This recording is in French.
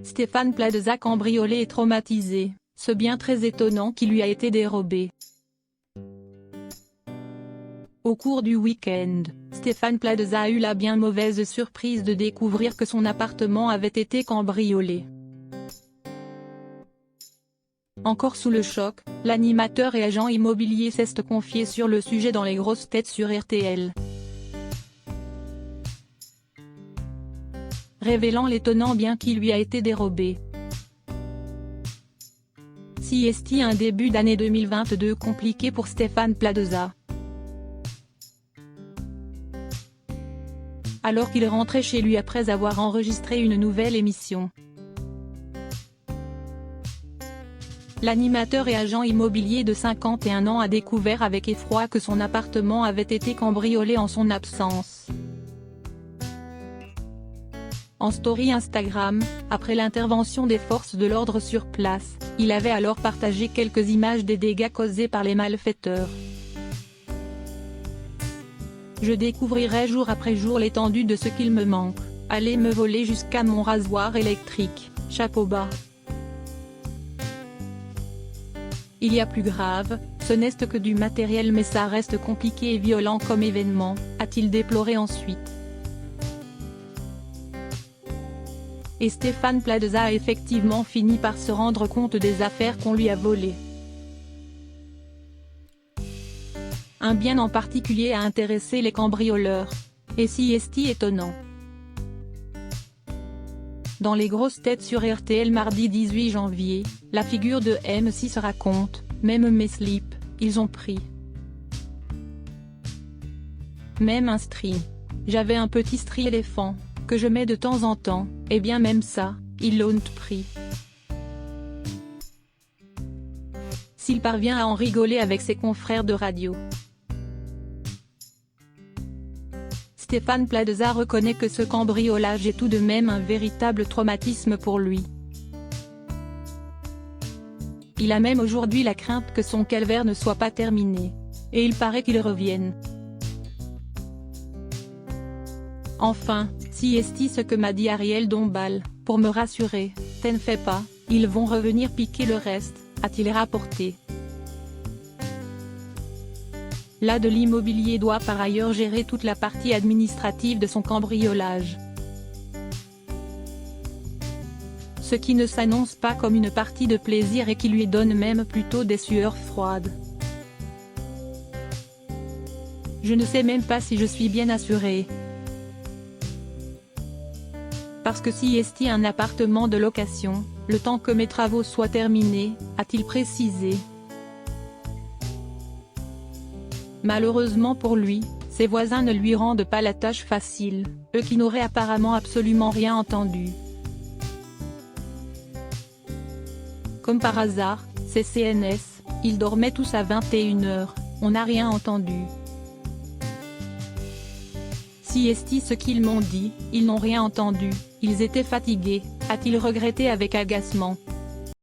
Stéphane Plaza cambriolé et traumatisé, ce bien très étonnant qui lui a été dérobé. Au cours du week-end, Stéphane Plaza a eu la bien mauvaise surprise de découvrir que son appartement avait été cambriolé. Encore sous le choc, l'animateur et agent immobilier s'est confié sur le sujet dans Les Grosses Têtes sur RTL. Révélant l'étonnant bien qui lui a été dérobé. CST un début d'année 2022 compliqué pour Stéphane Plaza. Alors qu'il rentrait chez lui après avoir enregistré une nouvelle émission. L'animateur et agent immobilier de 51 ans a découvert avec effroi que son appartement avait été cambriolé en son absence. En story Instagram, après l'intervention des forces de l'ordre sur place, il avait alors partagé quelques images des dégâts causés par les malfaiteurs. Je découvrirai jour après jour l'étendue de ce qu'il me manque, aller me voler jusqu'à mon rasoir électrique, chapeau bas. Il y a plus grave, ce n'est que du matériel mais ça reste compliqué et violent comme événement, a-t-il déploré ensuite. Et Stéphane Plaza a effectivement fini par se rendre compte des affaires qu'on lui a volées. Un bien en particulier a intéressé les cambrioleurs. Et si est-il étonnant. Dans Les Grosses Têtes sur RTL mardi 18 janvier, la figure de M6 se raconte, même mes slips, ils ont pris. Même un string. J'avais un petit string éléphant, que je mets de temps en temps, et bien même ça, ils l'ont pris. S'il parvient à en rigoler avec ses confrères de radio. Stéphane Plaza reconnaît que ce cambriolage est tout de même un véritable traumatisme pour lui. Il a même aujourd'hui la crainte que son calvaire ne soit pas terminé. Et il paraît qu'il revienne. Enfin, si est ce que m'a dit Ariel Dombal, pour me rassurer, t'en fais pas, ils vont revenir piquer le reste, a-t-il rapporté. La de l'immobilier doit par ailleurs gérer toute la partie administrative de son cambriolage. Ce qui ne s'annonce pas comme une partie de plaisir et qui lui donne même plutôt des sueurs froides. Je ne sais même pas si je suis bien assurée. Parce que si est un appartement de location, le temps que mes travaux soient terminés, a-t-il précisé. Malheureusement pour lui, ses voisins ne lui rendent pas la tâche facile, eux qui n'auraient apparemment absolument rien entendu. Comme par hasard, c'est CNS, ils dormaient tous à 21 h, on n'a rien entendu. Si est ce qu'ils m'ont dit, ils n'ont rien entendu, ils étaient fatigués, a-t-il regretté avec agacement.